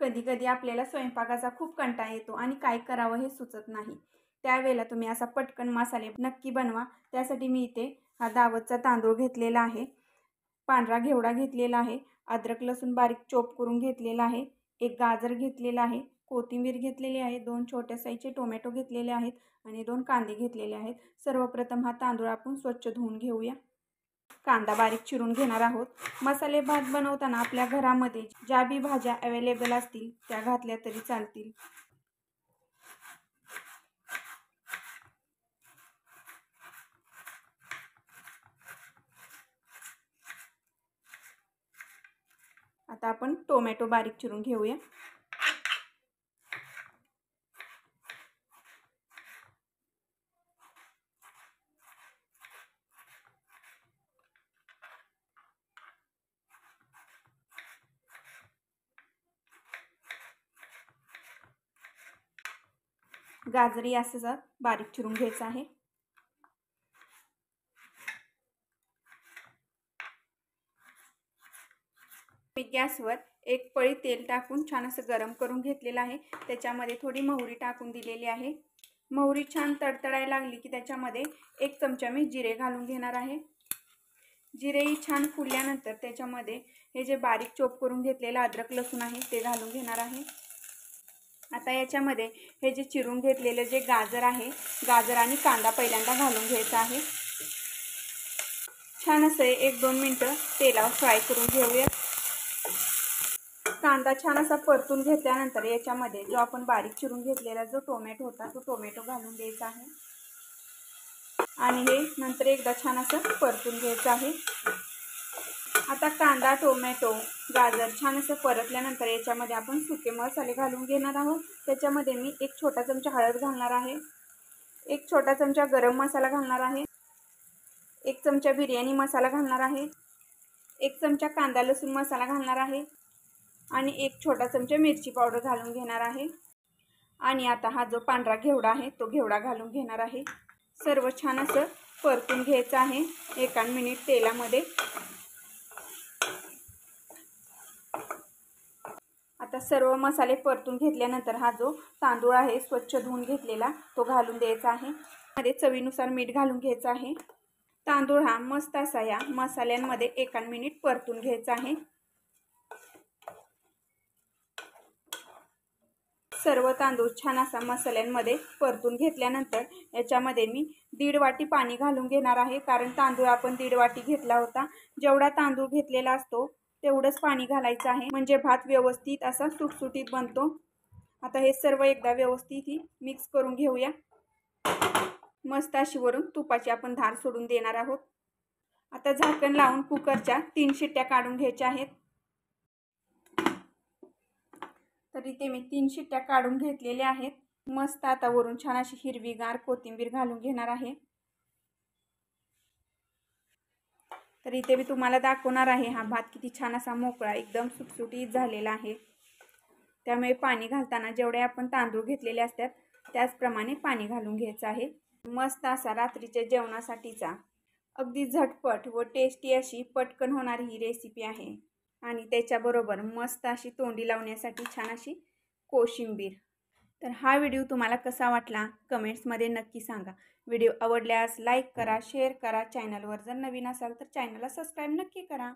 कधी कधी आपल्याला स्वयंपाकाचा खूप कंटाळा येतो आणि काय करावं हे सुचत नाही। त्यावेळेला तुम्ही असा पटकन मसाले नक्की बनवा। त्यासाठी मी इथे हा दावतचा तांदूळ घेतलेला आहे, पांढरा घेवडा घेतलेला आहे, अद्रक लसूण बारीक चॉप करून घेतलेला आहे, एक गाजर घेतलेला आहे, कोथिंबीर घेतलेली आहे, 2 छोट्या साईजचे टोमॅटो घेतलेले आहेत आणि 2 कांदे घेतलेले आहेत। सर्वप्रथम हा तांदूळ आपण स्वच्छ धुवून घेऊया। कांदा बारीक चिरून घेणार आहोत। मसाले भात बनवताना आपल्या घरामध्ये ज्या बी भाज्या अवेलेबल असतील त्या घातल्या तरी चालतील। आता आपण टोमॅटो बारीक चिरून घेऊया। गाजरी असं बारीक चिरून घ्यायचं आहे। मी गॅसवर एक पळी तेल टाकून छान असं गरम करून घेतलेलं आहे। त्याच्यामध्ये थोडी मोहरी टाकून दिलेली आहे। मोहरी छान तडतडायला लागली की त्याच्यामध्ये 1 चमचा मी जिरे घालून घेणार आहे। जिरेही छान फुलल्यानंतर त्याच्यामध्ये हे जे बारीक चॉप करून घेतलेलं अद्रक लसूण आहे ते घालून घेणार आहे। आता याच्यामध्ये हे जे चिरून घेतलेले जे गाजर आहे, गाजर आणि कांदा पहिल्यांदा घालून घ्यायचा आहे। छान असं 1-2 मिनिटं तेलावर फ्राय करून घेऊया। कांदा छान असा परतून घेतल्यानंतर याच्यामध्ये जो आपण बारीक चिरून घेतलेला जो टोमॅटो होता तो टोमॅटो घालून द्यायचा आहे आणि हे नंतर एकदा छान असं परतून घ्यायचं आहे। आता कांदा, टोमॅटो, गाजर छान असं परतल्यानंतर याच्यामध्ये आपण सुके मसाले घालून घेणार आहोत। त्याच्यामध्ये मी 1 छोटा चमचा हळद घालणार आहे, 1 छोटा चमचा गरम मसाला घालणार आहे, 1 चमचा बिर्याणी मसाला घालणार आहे, 1 चमचा कांदा लसूण मसाला घालणार आहे आणि 1 छोटा चमचा मिरची पावडर घालून घेणार आहे। आणि आता हा जो पांढरा घेवडा आहे तो घेवडा घालून घेणार आहे। सर्व छान असं परतून घ्यायचं आहे 1 मिनिट तेलामध्ये। आता सर्व मसाले परतून घेतल्यानंतर हा जो तांदूळ आहे स्वच्छ धुवून घेतलेला तो घालून द्यायचा आहे। मध्ये चवीनुसार मीठ घालून घ्यायचं आहे। तांदूळ हा मस्त असा या मसाल्यांमध्ये 1 मिनिट परतून घ्यायचा आहे। सर्व तांदूळ छान असा मसाल्यांमध्ये परतून घेतल्यानंतर याच्यामध्ये मी 1.5 वाटी पाणी घालून घेणार आहे, कारण तांदूळ आपण 1.5 वाटी घेतला होता। जेवढा तांदूळ घेतलेला असतो तेवढंच पाणी घालायचं आहे, म्हणजे भात व्यवस्थित असा सुटसुटीत बनतो। आता हे सर्व एकदा व्यवस्थित मिक्स करून घेऊया। मस्त अशी वरून तुपाची आपण धार सोडून देणार आहोत। आता झाकण लावून कुकरच्या 3 शिट्ट्या काढून घ्यायच्या आहेत। तर इथे मी 3 शिट्ट्या काढून घेतलेल्या आहेत। मस्त आता वरून छान अशी हिरवीगार कोथिंबीर घालून घेणार आहे। तर इथे मी तुम्हाला दाखवणार आहे हा भात किती छान असा मोकळा एकदम सुटसुटीत झालेला आहे। त्यामुळे पाणी घालताना जेवढे आपण तांदूळ घेतलेले असतात त्याचप्रमाणे पाणी घालून घ्यायचं आहे। मस्त असा रात्रीच्या जेवणासाठीचा अगदी झटपट व टेस्टी अशी पटकन होणारी ही रेसिपी आहे। आणि त्याच्याबरोबर मस्त अशी तोंडी लावण्यासाठी छान अशी कोशिंबीर। तर हा व्हिडिओ तुम्हाला कसा वाटला कमेंट्समध्ये नक्की सांगा। व्हिडिओ आवडल्यास लाईक करा, शेअर करा, चॅनलवर जर नवीन असाल तर चॅनलला सबस्क्राईब नक्की करा।